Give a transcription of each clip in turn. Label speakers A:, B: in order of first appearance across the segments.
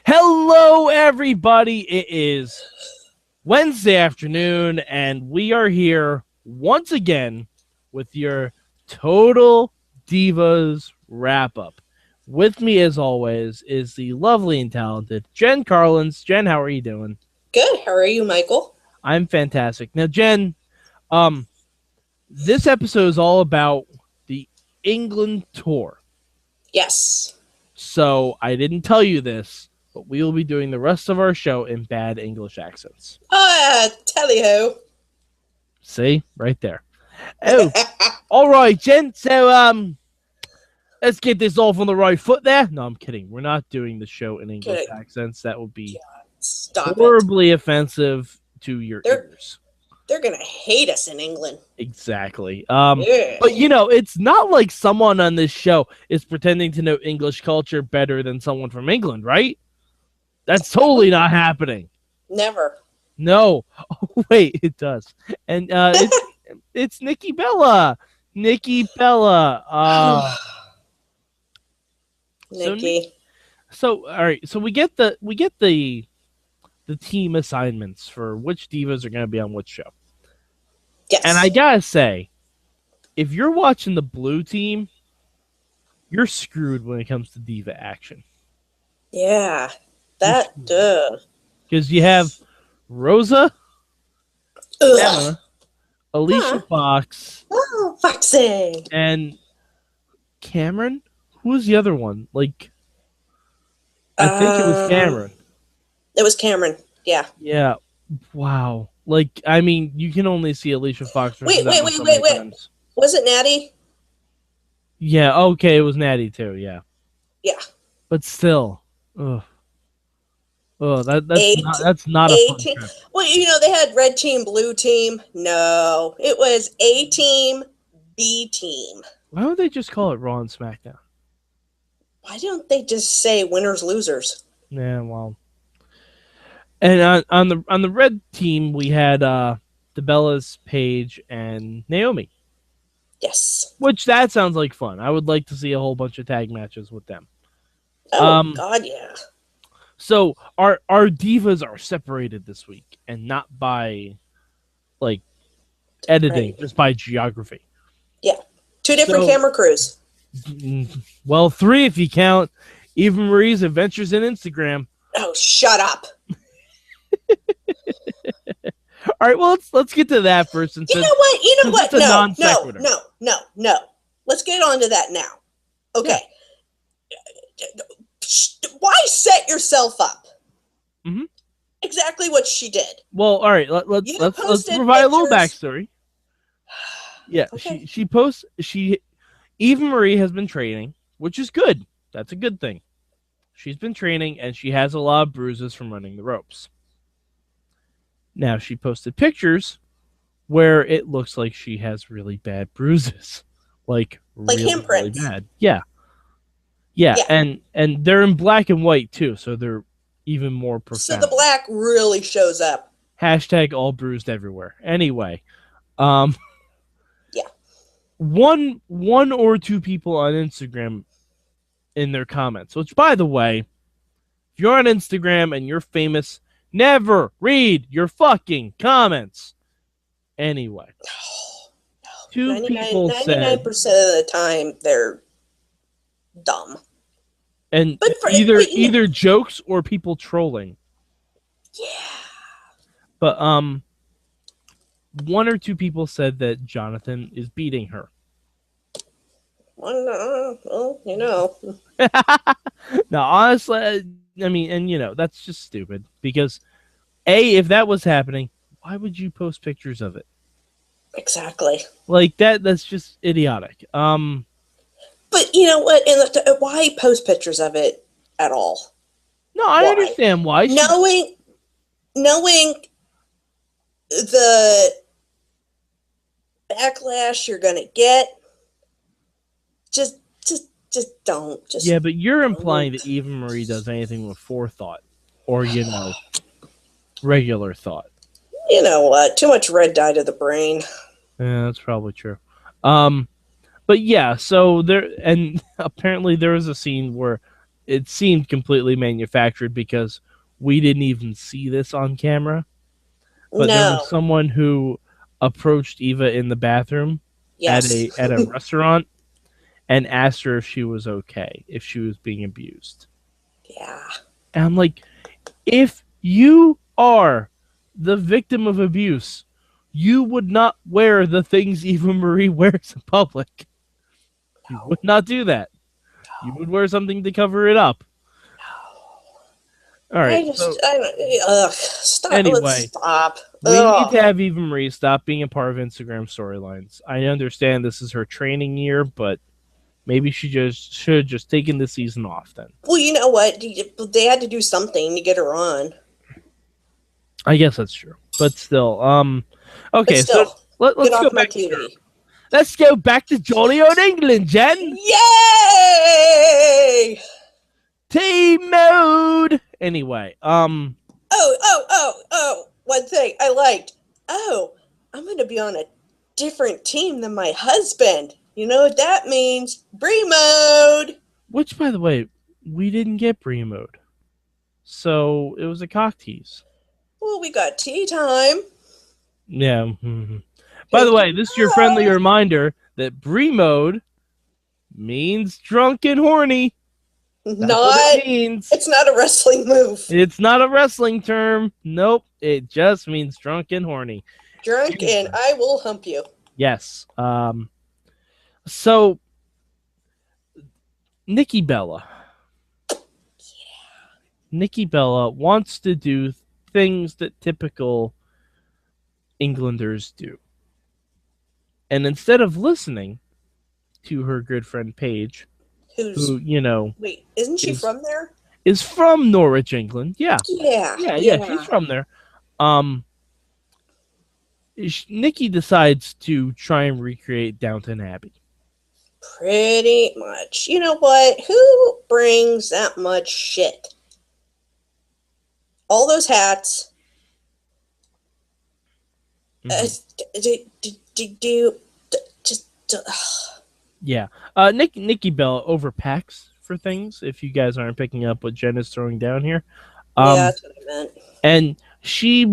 A: Hello, everybody. It is Wednesday afternoon, and we are here once again with your Total Divas wrap-up. With me, as always, is the lovely and talented Jen Carlins. Jen, how are you doing?
B: Good. How are you, Michael?
A: I'm fantastic. Now, Jen, this episode is all about the England tour.
B: Yes.
A: So I didn't tell you this, but we will be doing the rest of our show in bad English accents.
B: Tally-ho.
A: See? Right there. Oh, all right, Jen. So, let's get this off on the right foot there. No, I'm kidding. We're not doing the show in English accents. That would be horribly offensive to your ears.
B: They're going to hate us in England.
A: Exactly. But, it's not like someone on this show is pretending to know English culture better than someone from England, right? That's totally not happening.
B: Never.
A: No. Oh, wait, it does. And it's Nikki Bella. Nikki Bella.
B: Nikki.
A: So all right. So we get the team assignments for which divas are going to be on which show.
B: Yes.
A: And I gotta say, if you're watching the blue team, you're screwed when it comes to diva action.
B: Yeah. Because
A: you have Rosa, Emma, Alicia Fox,
B: Foxy,
A: and Cameron. Who was the other one? I think it was Cameron.
B: It was Cameron. Yeah.
A: Yeah. Wow. You can only see Alicia Fox.
B: Wait. Was it Natty?
A: Yeah. Okay, it was Natty too. Yeah.
B: Yeah.
A: But still, ugh. Oh, that's not a fun trip.
B: Well, they had red team, blue team. No, it was A team, B team.
A: Why don't they just call it Raw and SmackDown?
B: Why don't they just say winners, losers?
A: Yeah, well. And on the red team, we had the Bellas, Paige, and Naomi.
B: Yes.
A: Which that sounds like fun. I would like to see a whole bunch of tag matches with them.
B: Oh God, yeah.
A: So our divas are separated this week, and not by editing, just by geography.
B: Yeah, 2 different camera crews.
A: Well, 3 if you count Eva Marie's Adventures in Instagram.
B: Oh, shut up!
A: All right, well let's get to that first. And
B: you know what? No. Let's get on to that now. Okay. Yeah. Why set yourself up?
A: Mm-hmm.
B: Exactly what she did.
A: Well, all right. Let's provide a little backstory. Yeah, okay. Eva Marie has been training, which is good. That's a good thing. She's been training, and she has a lot of bruises from running the ropes. Now, she posted pictures where it looks like she has really bad bruises. Like really,
B: handprints.
A: Really bad. Yeah, and they're in black and white, too, so they're even more profound.
B: So the black really shows up.
A: # all bruised everywhere. Anyway,
B: yeah.
A: One or 2 people on Instagram in their comments, which, by the way, if you're on Instagram and you're famous, never read your fucking comments. Anyway.
B: No. 99% of the time, they're dumb.
A: And either jokes or people trolling.
B: Yeah.
A: But 1 or 2 people said that Jonathan is beating her.
B: Well,
A: No, honestly, that's just stupid. Because, if that was happening, why would you post pictures of it?
B: Exactly.
A: That's just idiotic.
B: But you know what? Why post pictures of it at all?
A: No, I understand why.
B: Knowing the backlash you're gonna get, just don't.
A: Yeah, but you're implying that Eva Marie does anything with forethought, or regular thought.
B: You know what? Too much red dye to the brain.
A: Yeah, that's probably true. But yeah, so apparently there was a scene where it seemed completely manufactured because we didn't even see this on camera. But there was someone who approached Eva in the bathroom at a restaurant and asked her if she was okay, if she was being abused.
B: Yeah.
A: And I'm like, if you are the victim of abuse, you would not wear the things Eva Marie wears in public. You would not do that. You would wear something to cover it up. All right.
B: Stop.
A: Anyway,
B: let's stop.
A: We need to have Eva Marie stop being a part of Instagram storylines. I understand this is her training year, but maybe she should have just taken the season off then.
B: Well, you know what? They had to do something to get her on.
A: I guess that's true, but still, okay. So let's go back to TV. Let's go back to jolly old England, Jen.
B: Yay!
A: Team mode. Anyway,
B: Oh! One thing I liked. Oh, I'm going to be on a different team than my husband. You know what that means? Brie mode.
A: Which, by the way, we didn't get Brie mode, so it was a cock tease.
B: Well, we got tea time.
A: Yeah. Mm-hmm. By the way, this is your friendly reminder that Brie mode means drunk and horny. That's what it means.
B: It's not a wrestling move.
A: It's not a wrestling term. Nope. It just means drunk and horny.
B: Drunk and I will hump you.
A: Yes. So Nikki Bella. Yeah. Nikki Bella wants to do things that typical Englanders do. And instead of listening to her good friend Paige, who, you know...
B: Wait, isn't she from there?
A: Is from Norwich, England. Yeah.
B: Yeah,
A: she's from there. Nikki decides to try and recreate Downton Abbey.
B: Pretty much. You know what? Who brings that much shit? All those hats.
A: Yeah. Nikki Bella overpacks for things, if you guys aren't picking up what Jen is throwing down here.
B: Yeah, that's what I meant.
A: And she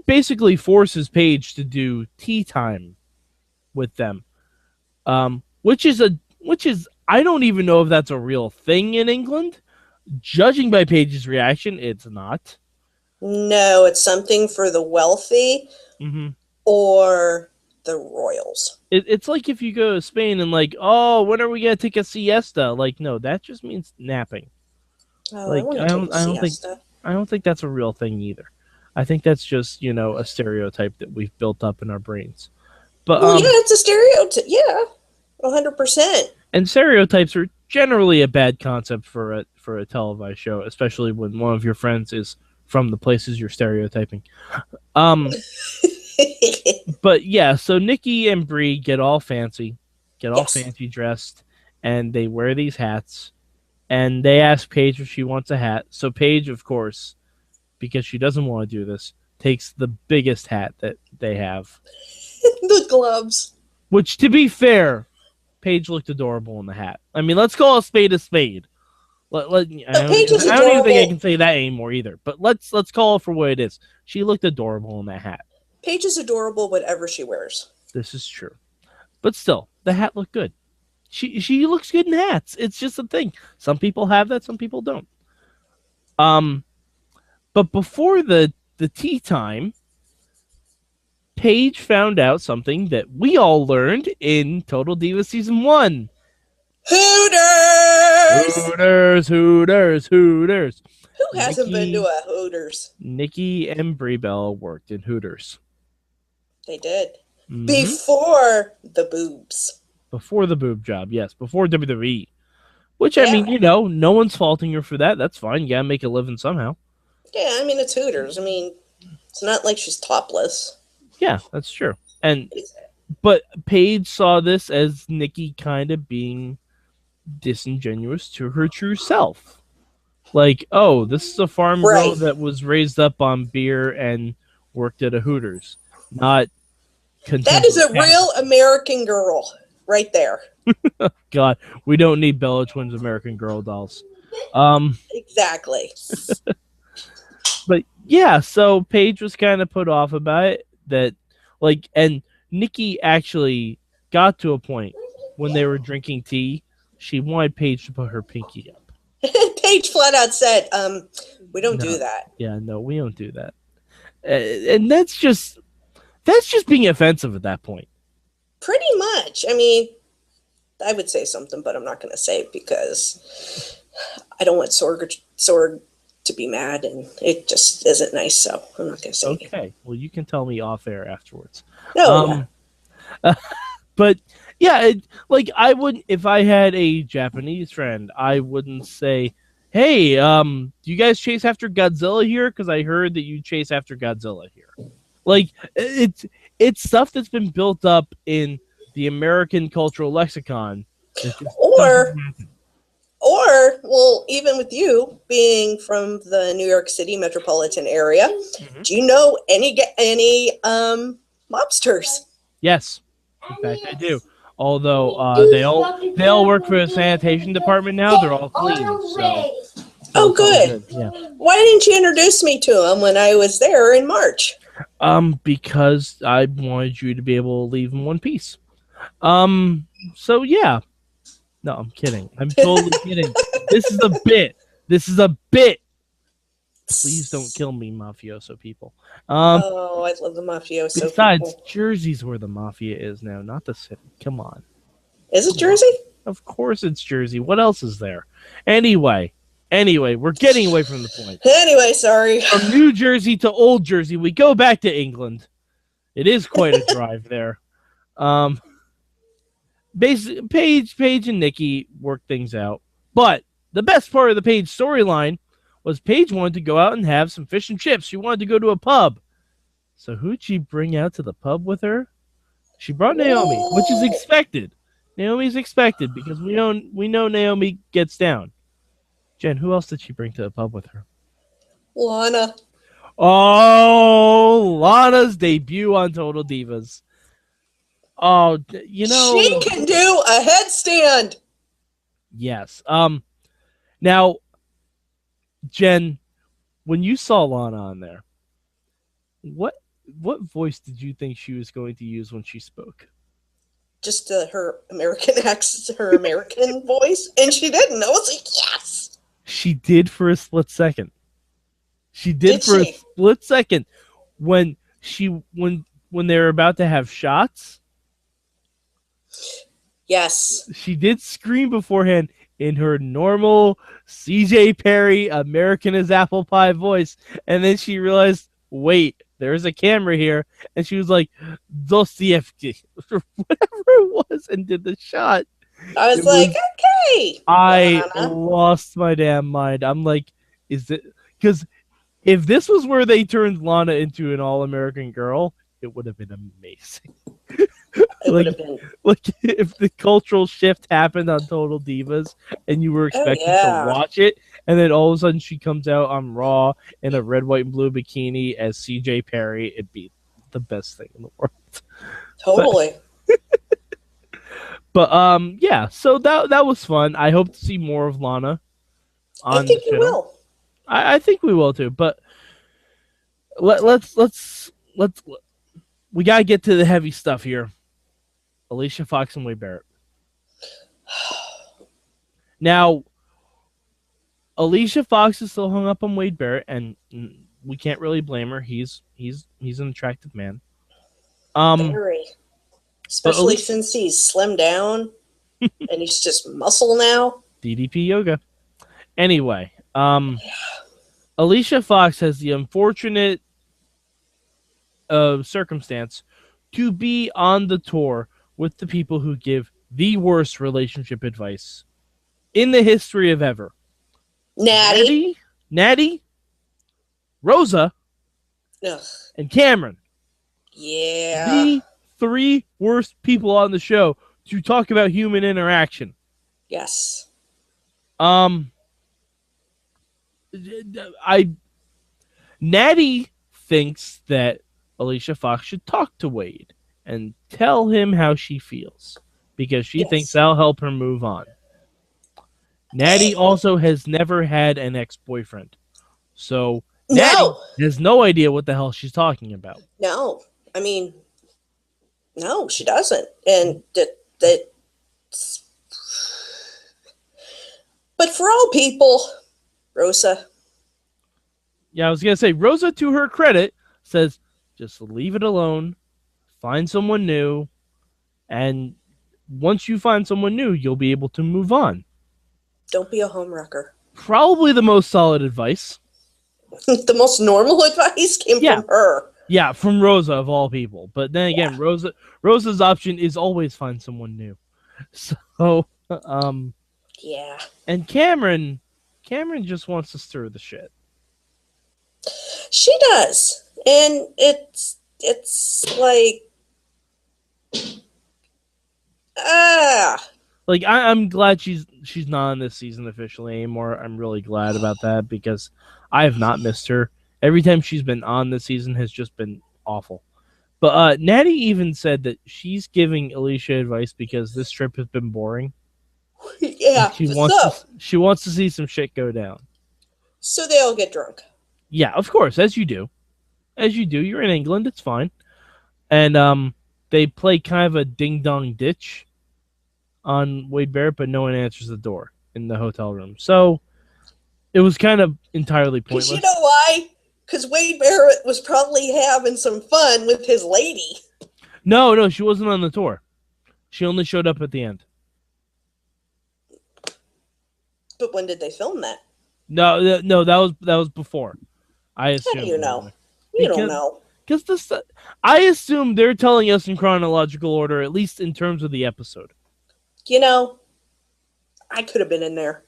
A: basically forces Paige to do tea time with them. Which is I don't even know if that's a real thing in England. Judging by Paige's reaction, it's not.
B: No, it's something for the wealthy or the royals.
A: It's like if you go to Spain and like, oh, when are we gonna take a siesta? Like, no, that just means napping.
B: Oh,
A: like, I don't think that's a real thing either. I think that's just, you know, a stereotype that we've built up in our brains. But
B: yeah, it's a stereotype. Yeah, 100%.
A: And stereotypes are generally a bad concept for a televised show, especially when one of your friends is from the places you're stereotyping. But yeah, so Nikki and Brie get all fancy dressed, and they wear these hats, and they ask Paige if she wants a hat. So Paige, of course, because she doesn't want to do this, takes the biggest hat that they have.
B: The gloves.
A: Which, to be fair, Paige looked adorable in the hat. I mean, let's call a spade a spade. I don't even think I can say that anymore either. But let's call it for what it is. She looked adorable in that hat.
B: Paige is adorable whatever she wears.
A: This is true. But still, the hat looked good. She looks good in hats. It's just a thing. Some people have that, some people don't. But before the tea time, Paige found out something that we all learned in Total Divas Season 1.
B: Hooters!
A: Hooters!
B: Who hasn't been to a Hooters?
A: Nikki and Brie Bella worked in Hooters.
B: They did. Before the boobs.
A: Before the boob job, yes. Before WWE. Which, I mean, you know, no one's faulting her for that. That's fine. You gotta make a living somehow.
B: Yeah, I mean, it's Hooters. I mean, it's not like she's topless.
A: Yeah, that's true. But Paige saw this as Nikki kind of being disingenuous to her true self. Like, oh, this is a farm girl that was raised up on beer and worked at a Hooters. Not
B: that is a real American girl right there.
A: God, we don't need Bella Twins American Girl dolls.
B: Exactly.
A: But yeah, so Paige was kind of put off about it. That, like, and Nikki actually got to a point when they were drinking tea. She wanted Paige to put her pinky up.
B: Paige flat out said, "We don't do that."
A: Yeah, no, we don't do that. And that's just being offensive at that point.
B: Pretty much. I mean, I would say something, but I'm not going to say it because I don't want Sorg to be mad, and it just isn't nice. So I'm not going to say anything.
A: Okay, well, you can tell me off air afterwards.
B: No,
A: but yeah, I wouldn't, if I had a Japanese friend, I wouldn't say, "Hey, do you guys chase after Godzilla here? Because I heard that you chase after Godzilla here." Like, it's stuff that's been built up in the American cultural lexicon.
B: Or, well, even with you being from the New York City metropolitan area, do you know any mobsters?
A: Yes, in fact, I do. Although they all work for the sanitation department now. They're all clean. So
B: good.
A: Yeah.
B: Why didn't you introduce me to them when I was there in March?
A: Because I wanted you to be able to leave in one piece. So yeah. No, I'm kidding. I'm totally kidding. This is a bit. Please don't kill me, mafioso people.
B: I love the mafioso.
A: Besides, people. Jersey's where the mafia is now, not the city. Come on.
B: Is it Jersey?
A: Of course it's Jersey. What else is there? Anyway, we're getting away from the point.
B: Anyway, sorry.
A: From New Jersey to Old Jersey, we go back to England. It is quite a drive there. Basically, Paige and Nikki worked things out. But the best part of the Paige storyline was Paige wanted to go out and have some fish and chips. She wanted to go to a pub. So who'd she bring out to the pub with her? She brought Naomi, which is expected. Naomi's expected because we know Naomi gets down. Jen, who else did she bring to the pub with her?
B: Lana.
A: Oh, Lana's debut on Total Divas. Oh,
B: she can do a headstand.
A: Yes. Now, Jen, when you saw Lana on there, what voice did you think she was going to use when she spoke?
B: Just her American accent, her American voice, and she didn't. I was like, yes.
A: She did for a split second. A split second when they were about to have shots.
B: Yes.
A: She did scream beforehand in her normal CJ Perry American as apple pie voice, and then she realized, wait, there's a camera here, and she was like, Dostoevsky, or whatever it was, and did the shot.
B: I was okay.
A: I lost my damn mind. I'm like, is it, because if this was where they turned Lana into an all-American girl, it would have been amazing.
B: It would have been.
A: Like if the cultural shift happened on Total Divas and you were expecting to watch it, and then all of a sudden she comes out on Raw in a red, white, and blue bikini as CJ Perry, it'd be the best thing in the world.
B: Totally.
A: But yeah, so that was fun. I hope to see more of Lana on the channel.
B: You will.
A: I think we will too, but let's we gotta get to the heavy stuff here. Alicia Fox and Wade Barrett. Now, Alicia Fox is still hung up on Wade Barrett, and we can't really blame her. He's an attractive man.
B: Very. Especially since he's slimmed down and he's just muscle now.
A: DDP yoga. Anyway, Alicia Fox has the unfortunate circumstance to be on the tour with the people who give the worst relationship advice in the history of ever. Natty, Rosa, and Cameron.
B: Yeah.
A: The three worst people on the show to talk about human interaction.
B: Yes.
A: Natty thinks that Alicia Fox should talk to Wade and tell him how she feels because she thinks that'll help her move on. Natty also has never had an ex-boyfriend. So Natty
B: No.
A: has no idea what the hell she's talking about.
B: No. I mean, no, she doesn't. And that but for all people, Rosa.
A: Yeah, I was going to say, Rosa, to her credit, says, just leave it alone, find someone new, and once you find someone new, you'll be able to move on.
B: Don't be a homewrecker.
A: Probably the most solid advice.
B: The most normal advice came from her.
A: Yeah, from Rosa of all people. But then again, Rosa's option is always find someone new. So,
B: yeah.
A: And Cameron just wants to stir the shit.
B: She does. And it's like
A: like I'm glad she's not on this season officially anymore. I'm really glad about that because I have not missed her. Every time she's been on this season has just been awful. But Natty even said that she's giving Alicia advice because this trip has been boring.
B: Yeah.
A: She wants to see some shit go down.
B: So they all get drunk.
A: Yeah, of course, as you do. As you do. You're in England, it's fine. And they play kind of a ding-dong ditch on Wade Barrett, but no one answers the door in the hotel room. So it was kind of entirely pointless.
B: You know why? Because Wade Barrett was probably having some fun with his lady.
A: No, she wasn't on the tour. She only showed up at the end.
B: But when did they film that?
A: No, that was before. I assume.
B: How do you know? You don't know.
A: Because I assume they're telling us in chronological order, at least in terms of the episode.
B: You know, I could have been in there.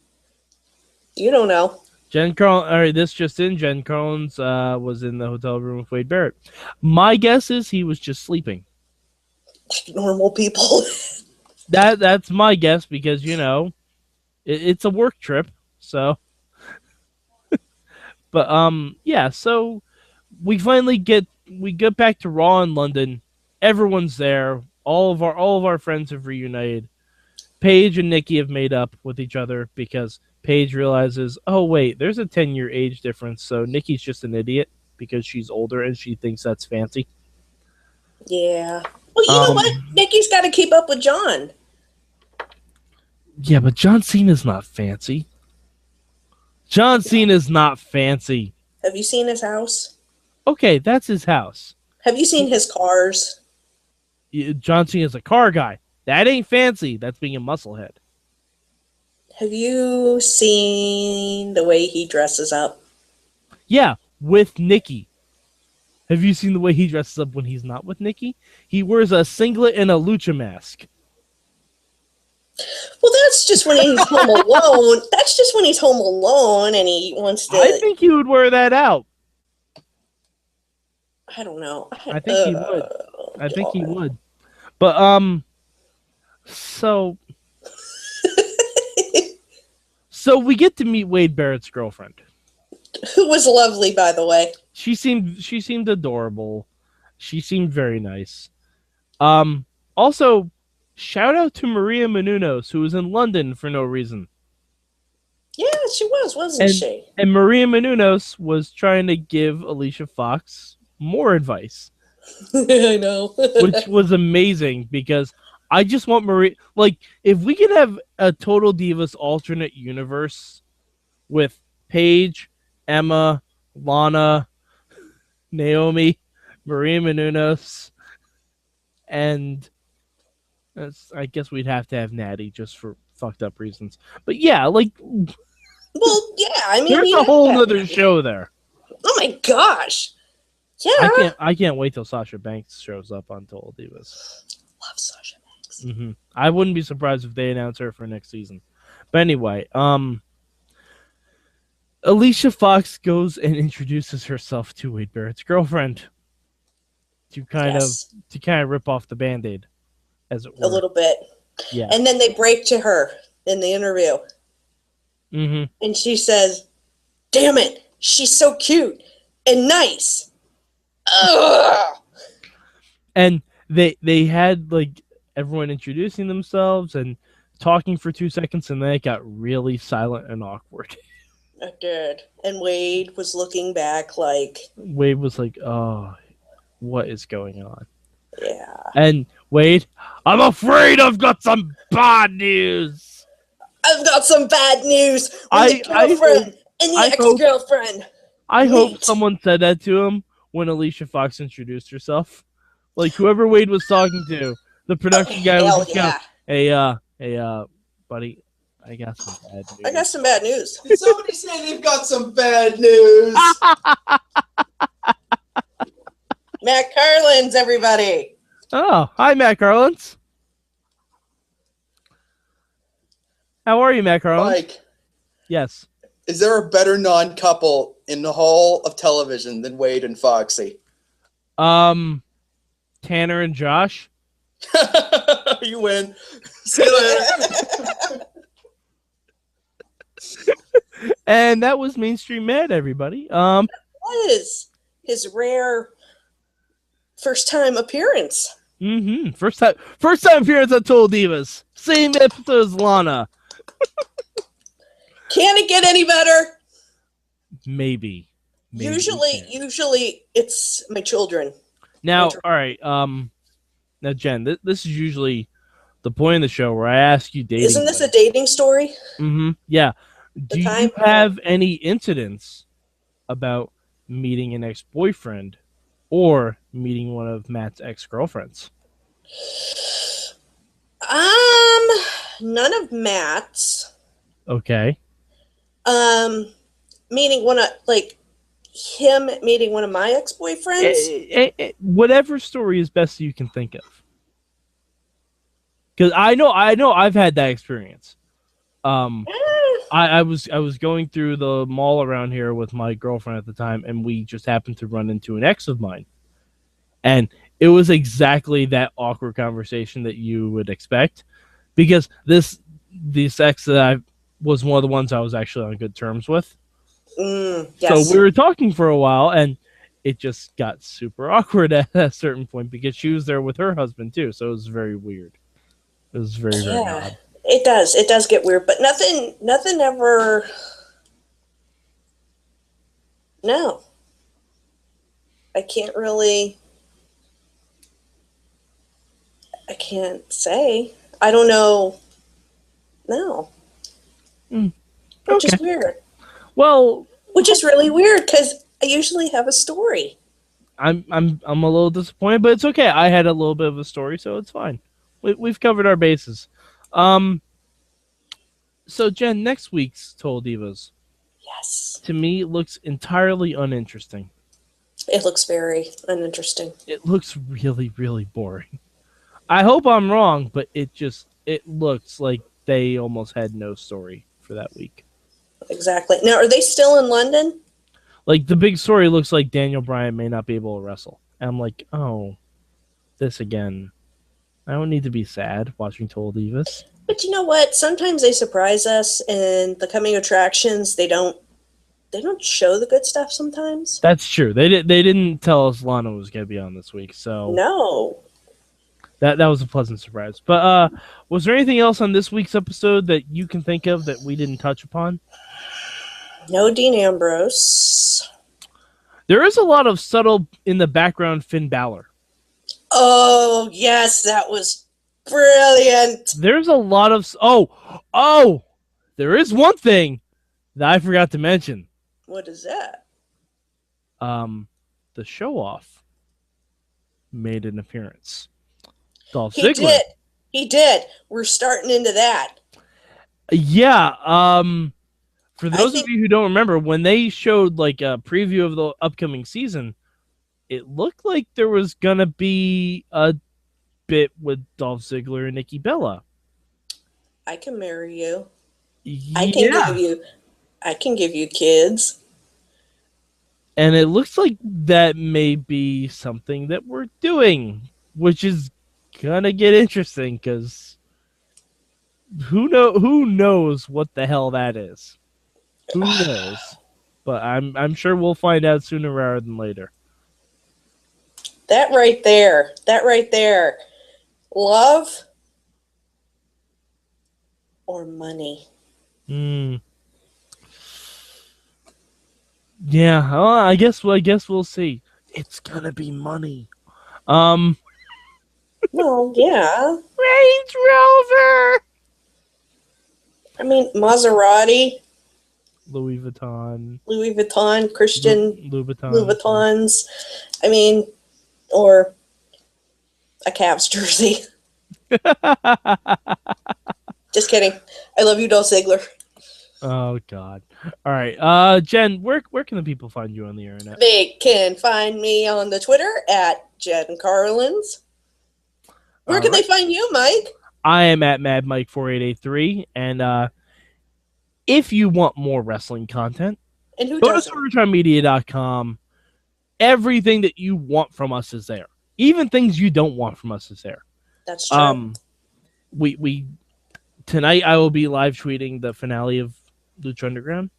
B: You don't know.
A: Jen Carlins was in the hotel room with Wade Barrett. My guess is he was just sleeping.
B: Normal people.
A: That's my guess because, it's a work trip. So, but yeah. So we finally get back to Raw in London. Everyone's there. All of our friends have reunited. Paige and Nikki have made up with each other because Paige realizes, oh wait, there's a 10-year age difference, so Nikki's just an idiot because she's older and she thinks that's fancy.
B: Yeah. Well, you know what? Nikki's got to keep up with John.
A: Yeah, but John Cena's not fancy. John Cena's not fancy.
B: Have you seen his house?
A: Okay, that's his house.
B: Have you seen his cars?
A: John Cena's a car guy. That ain't fancy. That's being a musclehead.
B: Have you seen the way he dresses up?
A: Yeah, with Nikki. Have you seen the way he dresses up when he's not with Nikki? He wears a singlet and a lucha mask.
B: Well, that's just when he's home alone. That's just when he's home alone and he wants to...
A: I think he would wear that out.
B: I don't know.
A: I think he would. I think he would. But, so we get to meet Wade Barrett's girlfriend.
B: Who was lovely, by the way.
A: She seemed adorable. She seemed very nice. Also, shout out to Maria Menounos, who was in London for no reason.
B: Yeah, she was, wasn't she?
A: And Maria Menounos was trying to give Alicia Fox more advice.
B: I know.
A: Which was amazing because I just want Maria... Like, if we could have a Total Divas alternate universe with Paige, Emma, Lana, Naomi, Maria Menounos, and I guess we'd have to have Natty just for fucked up reasons. But yeah, like...
B: Well, yeah, I mean...
A: There's a whole other show there.
B: Oh my gosh! Yeah.
A: I can't wait till Sasha Banks shows up on Total Divas.
B: Love Sasha Banks.
A: Mm-hmm. I wouldn't be surprised if they announce her for next season. But anyway, Alicia Fox goes and introduces herself to Wade Barrett's girlfriend to kind of rip off the Band-Aid, as it were.
B: A little bit.
A: Yeah.
B: And then they break to her in the interview.
A: Mm-hmm.
B: And she says, "Damn it, she's so cute and nice." Ugh.
A: And they had like everyone introducing themselves and talking for 2 seconds, and then it got really silent and awkward.
B: It did. And Wade was looking back like...
A: Wade was like, oh, what is going on?
B: Yeah.
A: And Wade, I'm afraid I've got some bad news.
B: I've got some bad news with the girlfriend and the ex-girlfriend.
A: I hope someone said that to him when Alicia Fox introduced herself. Like, whoever Wade was talking to, the production guy was just going, hey, buddy, I got some bad news.
B: I got some bad news.
C: Did somebody say they've got some bad news?
B: Matt Carlins, everybody.
A: Oh, hi, Matt Carlins. How are you, Matt Carlins?
C: Mike.
A: Yes.
C: Is there a better non-couple in the whole of television than Wade and Foxy?
A: Tanner and Josh.
C: You win. See you later.
A: And that was Mainstream Matt, everybody.
B: Was his rare first-time appearance.
A: Mm-hmm. First time appearance on Total Divas. Same episode as Lana.
B: Can it get any better?
A: Maybe
B: usually it's my children.
A: Now, all right. Now, Jen, this is usually the point of the show where I ask you dating.
B: Isn't this a dating story?
A: Mm-hmm. Yeah. Do you have any incidents about meeting an ex-boyfriend or meeting one of Matt's ex-girlfriends?
B: None of Matt's.
A: Okay.
B: Meeting one of him meeting one of my ex-boyfriends.
A: Whatever story is best you can think of. Because I know I've had that experience. I was going through the mall around here with my girlfriend at the time, and we just happened to run into an ex of mine. And it was exactly that awkward conversation that you would expect, because this ex that I was one of the ones I was actually on good terms with.
B: Yes.
A: So we were talking for a while, and it just got super awkward at a certain point because she was there with her husband too. So it was very weird. It was very odd.
B: It does get weird, but nothing ever. No, I can't say. I don't know. No. Which is weird.
A: Well,
B: which is really weird because I usually have a story.
A: I'm a little disappointed, but it's okay. I had a little bit of a story, so it's fine. We've covered our bases. So Jen, next week's Total Divas,
B: yes,
A: to me looks entirely uninteresting.
B: It looks very uninteresting.
A: It looks really, really boring. I hope I'm wrong, but it looks like they almost had no story for that week.
B: Exactly. Now, are they still in London?
A: Like, the big story looks like Daniel Bryan may not be able to wrestle. And I'm like, oh, this again. I don't need to be sad watching Total Divas.
B: But you know what? Sometimes they surprise us, and the coming attractions, they don't show the good stuff sometimes.
A: That's true. They didn't tell us Lana was going to be on this week, so
B: no.
A: That was a pleasant surprise. But was there anything else on this week's episode that you can think of that we didn't touch upon?
B: No Dean Ambrose.
A: There is a lot of subtle in the background Finn Balor.
B: Oh, yes, that was brilliant.
A: There's a lot of... there is one thing that I forgot to mention.
B: What is that?
A: The show-off made an appearance. Dolph Ziggler.
B: He did. He did. We're starting into that.
A: Yeah. For those of you who don't remember, when they showed like a preview of the upcoming season, it looked like there was gonna be a bit with Dolph Ziggler and Nikki Bella.
B: I can marry you.
A: Yeah.
B: I can give you kids.
A: And it looks like that may be something that we're doing, which is gonna get interesting because who knows what the hell that is. Who knows? But I'm sure we'll find out sooner rather than later.
B: That right there. Love or money?
A: Yeah, well, I guess we'll see. It's gonna be money.
B: Well, yeah.
A: Range Rover.
B: I mean, Maserati,
A: Louis Vuitton,
B: Christian
A: Louboutin.
B: Louboutins. I mean, or a Cavs jersey. Just kidding. I love you, Dolph Ziggler.
A: Oh God! All right, Jen, where can the people find you on the internet?
B: They can find me on the Twitter at Jen Carlins. Where can they find you, Mike?
A: I am at MadMike4883, and if you want more wrestling content,
B: and who
A: go to SorgatronMedia.com. Everything that you want from us is there. Even things you don't want from us is there.
B: That's true.
A: We tonight I will be live tweeting the finale of Lucha Underground.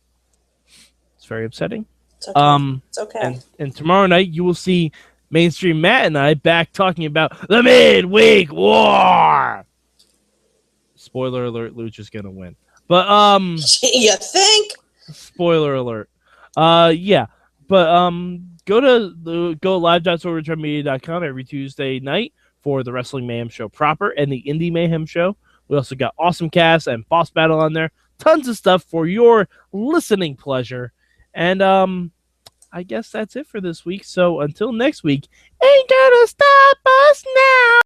A: It's very upsetting.
B: It's okay. It's okay.
A: And tomorrow night you will see Mainstream Matt and I back talking about the Midweek War. Spoiler alert: Lucha's gonna win. But
B: you think?
A: Spoiler alert. Yeah. But go live.sorgatronmedia.com every Tuesday night for the Wrestling Mayhem Show proper and the Indie Mayhem Show. We also got Awesome Cast and Boss Battle on there. Tons of stuff for your listening pleasure. And I guess that's it for this week. So until next week, ain't gonna stop us now.